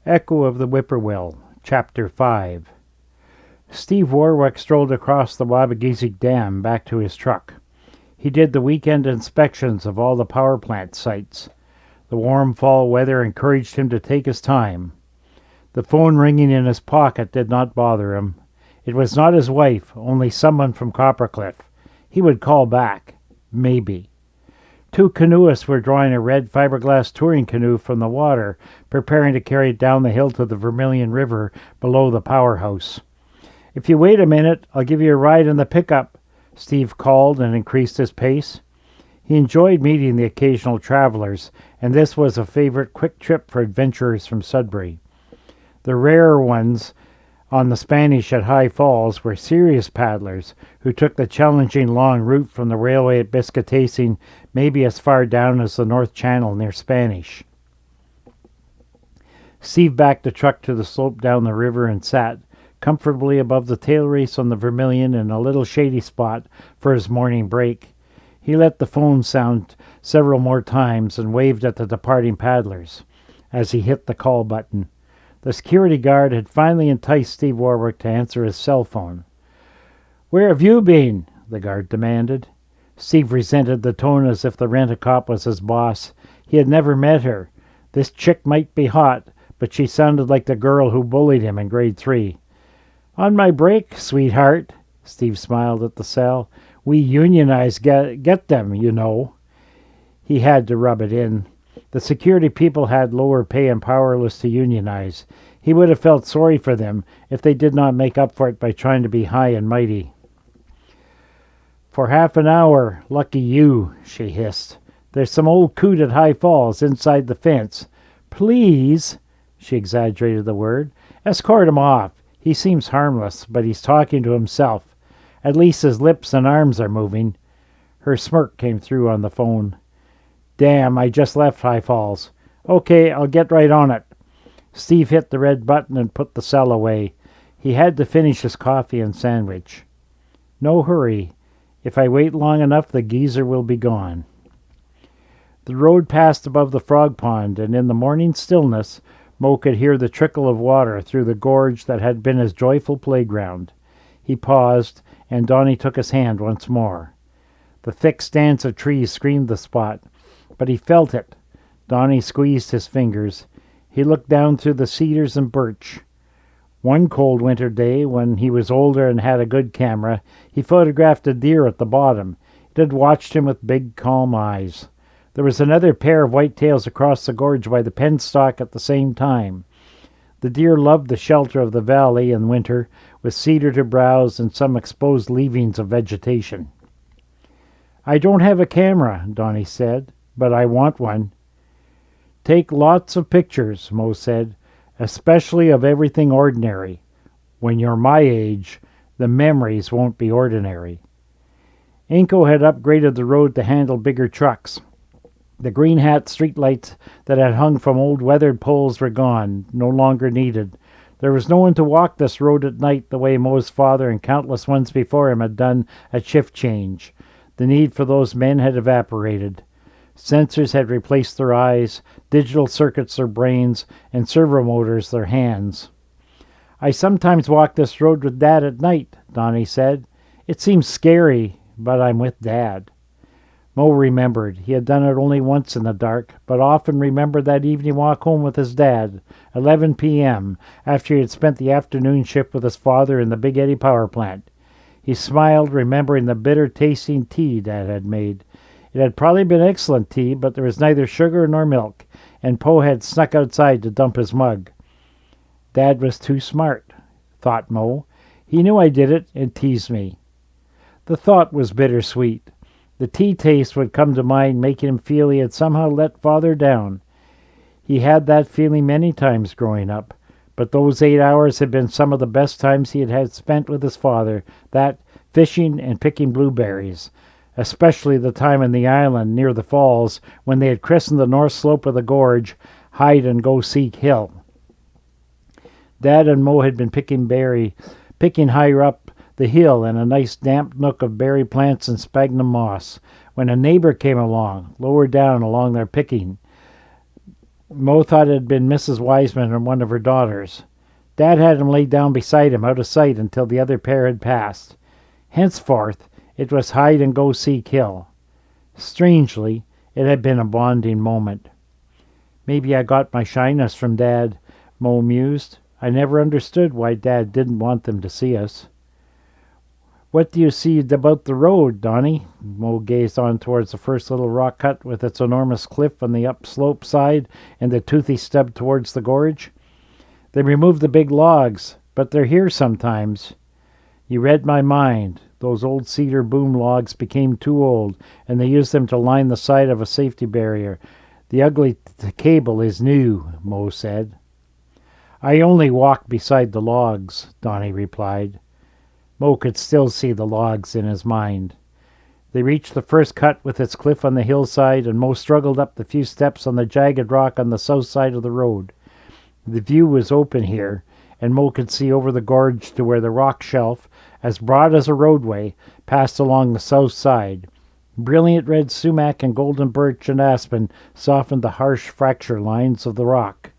Echo of the Whippoorwill, Chapter 5. Steve Warwick strolled across the Wabagizik Dam back to his truck. He did the weekend inspections of all the power plant sites. The warm fall weather encouraged him to take his time. The phone ringing in his pocket did not bother him. It was not his wife, only someone from Coppercliff. He would call back. Maybe. Two canoeists were drawing a red fiberglass touring canoe from the water, preparing to carry it down the hill to the Vermilion River below the powerhouse. "If you wait a minute, I'll give you a ride in the pickup," Steve called and increased his pace. He enjoyed meeting the occasional travelers, and this was a favorite quick trip for adventurers from Sudbury. The rarer ones on the Spanish at High Falls were serious paddlers who took the challenging long route from the railway at Biscaytasing, maybe as far down as the North Channel near Spanish. Steve backed the truck to the slope down the river and sat comfortably above the tail race on the Vermilion in a little shady spot for his morning break. He let the phone sound several more times and waved at the departing paddlers as he hit the call button. The security guard had finally enticed Steve Warwick to answer his cell phone. "Where have you been?" the guard demanded. Steve resented the tone as if the rent-a-cop was his boss. He had never met her. This chick might be hot, but she sounded like the girl who bullied him in grade 3. "On my break, sweetheart," Steve smiled at the cell. "We unionize get them, you know." He had to rub it in. The security people had lower pay and powerless to unionize. He would have felt sorry for them if they did not make up for it by trying to be high and mighty. "For half an hour, lucky you," she hissed. "There's some old coot at High Falls inside the fence. Please," she exaggerated the word, "escort him off. He seems harmless, but he's talking to himself. At least his lips and arms are moving." Her smirk came through on the phone. "Damn, I just left High Falls. Okay, I'll get right on it." Steve hit the red button and put the cell away. He had to finish his coffee and sandwich. "No hurry. If I wait long enough, the geezer will be gone." The road passed above the frog pond, and in the morning stillness, Mo could hear the trickle of water through the gorge that had been his joyful playground. He paused, and Donnie took his hand once more. The thick stands of trees screened the spot, but he felt it. Donnie squeezed his fingers. He looked down through the cedars and birch. One cold winter day, when he was older and had a good camera, he photographed a deer at the bottom. It had watched him with big, calm eyes. There was another pair of whitetails across the gorge by the penstock at the same time. The deer loved the shelter of the valley in winter, with cedar to browse and some exposed leavings of vegetation. "I don't have a camera," Donnie said, "but I want one." "Take lots of pictures," Mo said, "especially of everything ordinary. When you're my age, the memories won't be ordinary." Inco had upgraded the road to handle bigger trucks. The green hat streetlights that had hung from old weathered poles were gone, no longer needed. There was no one to walk this road at night the way Mo's father and countless ones before him had done at shift change. The need for those men had evaporated. Sensors had replaced their eyes, digital circuits their brains, and servo motors their hands. "I sometimes walk this road with Dad at night," Donnie said. "It seems scary, but I'm with Dad." Mo remembered. He had done it only once in the dark, but often remembered that evening walk home with his dad, 11 p.m., after he had spent the afternoon shift with his father in the Big Eddy power plant. He smiled, remembering the bitter-tasting tea Dad had made. It had probably been excellent tea, but there was neither sugar nor milk, and Poe had snuck outside to dump his mug. Dad was too smart, thought Mo. He knew I did it and teased me. The thought was bittersweet. The tea taste would come to mind, making him feel he had somehow let Father down. He had that feeling many times growing up, but those 8 hours had been some of the best times he had spent with his father, that, fishing and picking blueberries, especially the time in the island near the falls when they had christened the north slope of the gorge Hide-and-Go-Seek Hill. Dad and Mo had been picking higher up the hill in a nice damp nook of berry plants and sphagnum moss, when a neighbor came along, lower down along their picking. Mo thought it had been Mrs. Wiseman and one of her daughters. Dad had him laid down beside him, out of sight, until the other pair had passed. Henceforth, it was hide and go seek Hill. Strangely, it had been a bonding moment. Maybe I got my shyness from Dad, Mo mused. I never understood why Dad didn't want them to see us. What do you see about the road, Donnie? Mo gazed on towards the first little rock cut with its enormous cliff on the upslope side and the toothy stub towards the gorge. They removed the big logs, but they're here sometimes. You read my mind. Those old cedar boom logs became too old, and they used them to line the side of a safety barrier. The ugly cable is new, Mo said. I only walk beside the logs, Donnie replied. Mo could still see the logs in his mind. They reached the first cut with its cliff on the hillside, and Mo struggled up the few steps on the jagged rock on the south side of the road. The view was open here, and Mo could see over the gorge to where the rock shelf, as broad as a roadway, passed along the south side. Brilliant red sumac and golden birch and aspen softened the harsh fracture lines of the rock.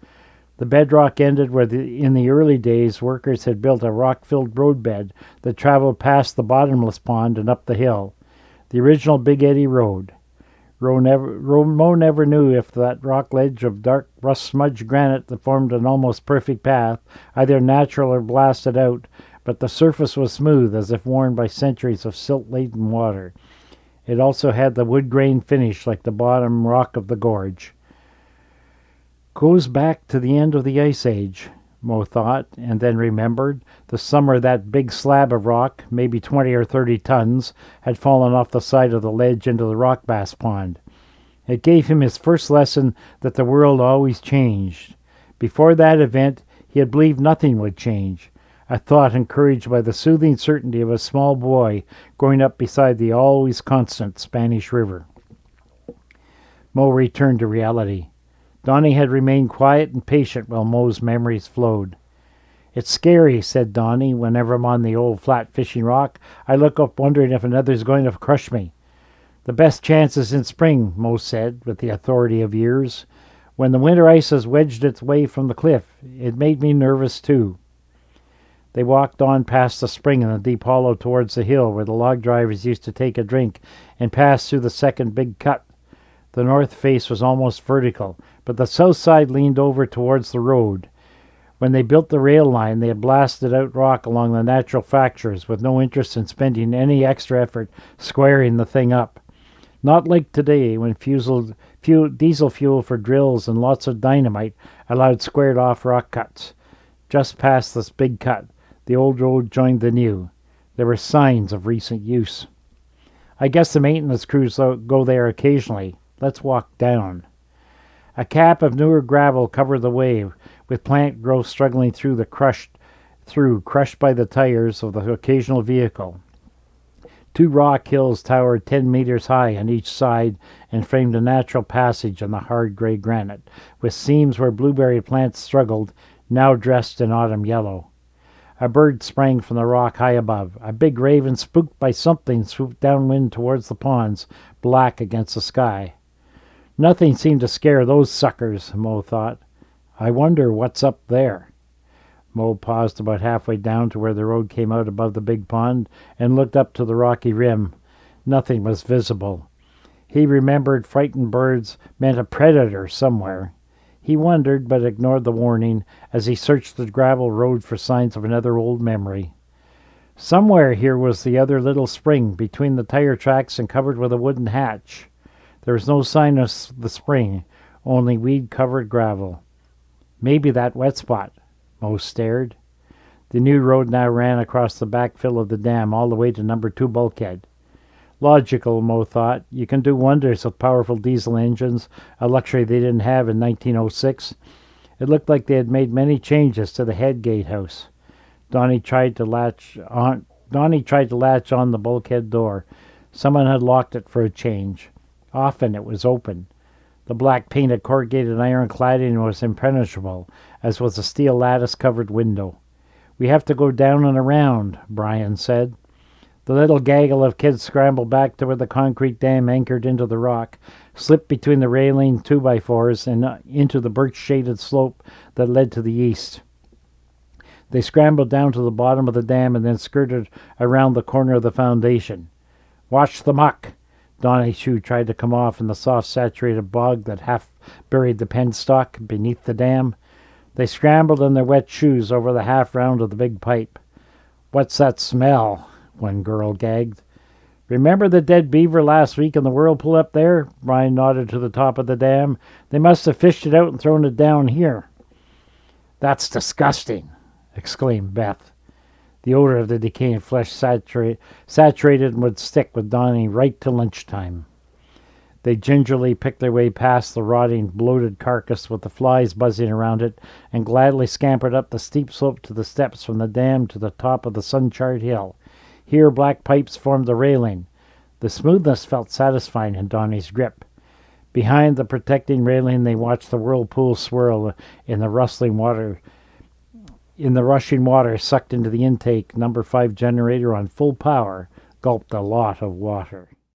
The bedrock ended where in the early days workers had built a rock-filled roadbed that traveled past the bottomless pond and up the hill. The original Big Eddy Road. Mo never knew if that rock ledge of dark rust-smudged granite that formed an almost perfect path, either natural or blasted out, but the surface was smooth as if worn by centuries of silt-laden water. It also had the wood-grain finish like the bottom rock of the gorge. Goes back to the end of the Ice Age, Mo thought, and then remembered. The summer that big slab of rock, maybe 20 or 30 tons, had fallen off the side of the ledge into the rock bass pond. It gave him his first lesson that the world always changed. Before that event, he had believed nothing would change, a thought encouraged by the soothing certainty of a small boy growing up beside the always constant Spanish River. Mo returned to reality. Donnie had remained quiet and patient while Mo's memories flowed. It's scary, said Donnie, whenever I'm on the old flat fishing rock. I look up wondering if another's going to crush me. The best chance is in spring, Mo said, with the authority of years. When the winter ice has wedged its way from the cliff, it made me nervous too. They walked on past the spring in the deep hollow towards the hill where the log drivers used to take a drink, and passed through the second big cut. The north face was almost vertical, but the south side leaned over towards the road. When they built the rail line, they had blasted out rock along the natural fractures with no interest in spending any extra effort squaring the thing up. Not like today, when diesel fuel for drills and lots of dynamite allowed squared-off rock cuts. Just past this big cut, the old road joined the new. There were signs of recent use. I guess the maintenance crews go there occasionally. Let's walk down. A cap of newer gravel covered the way, with plant growth struggling through crushed by the tires of the occasional vehicle. 2 rock hills towered 10 meters high on each side and framed a natural passage on the hard gray granite, with seams where blueberry plants struggled, now dressed in autumn yellow. A bird sprang from the rock high above. A big raven, spooked by something, swooped downwind towards the ponds, black against the sky. Nothing seemed to scare those suckers, Mo thought. I wonder what's up there. Mo paused about halfway down to where the road came out above the big pond and looked up to the rocky rim. Nothing was visible. He remembered frightened birds meant a predator somewhere. He wondered, but ignored the warning as he searched the gravel road for signs of another old memory. Somewhere here was the other little spring, between the tire tracks and covered with a wooden hatch. There was no sign of the spring, only weed-covered gravel. Maybe that wet spot. Mo stared. The new road now ran across the backfill of the dam all the way to number 2 bulkhead. Logical, Mo thought. You can do wonders with powerful diesel engines, a luxury they didn't have in 1906. It looked like they had made many changes to the head gatehouse. Donnie tried to latch on the bulkhead door. Someone had locked it for a change. Often it was open. The black painted corrugated iron cladding was impenetrable, as was the steel lattice-covered window. We have to go down and around, Brian said. The little gaggle of kids scrambled back to where the concrete dam anchored into the rock, slipped between the railing 2x4s and into the birch-shaded slope that led to the east. They scrambled down to the bottom of the dam and then skirted around the corner of the foundation. "Watch the muck!" Donnie's shoe tried to come off in the soft, saturated bog that half buried the penstock beneath the dam. They scrambled in their wet shoes over the half-round of the big pipe. "What's that smell?" one girl gagged. "Remember the dead beaver last week in the whirlpool up there?" Brian nodded to the top of the dam. "They must have fished it out and thrown it down here." "That's disgusting!" exclaimed Beth. The odor of the decaying flesh saturated and would stick with Donnie right to lunchtime. They gingerly picked their way past the rotting, bloated carcass with the flies buzzing around it and gladly scampered up the steep slope to the steps from the dam to the top of the sun-charred hill. Here black pipes formed the railing. The smoothness felt satisfying in Donnie's grip. Behind the protecting railing they watched the whirlpool swirl in the rushing water sucked into the intake. Number 5 generator on full power gulped a lot of water.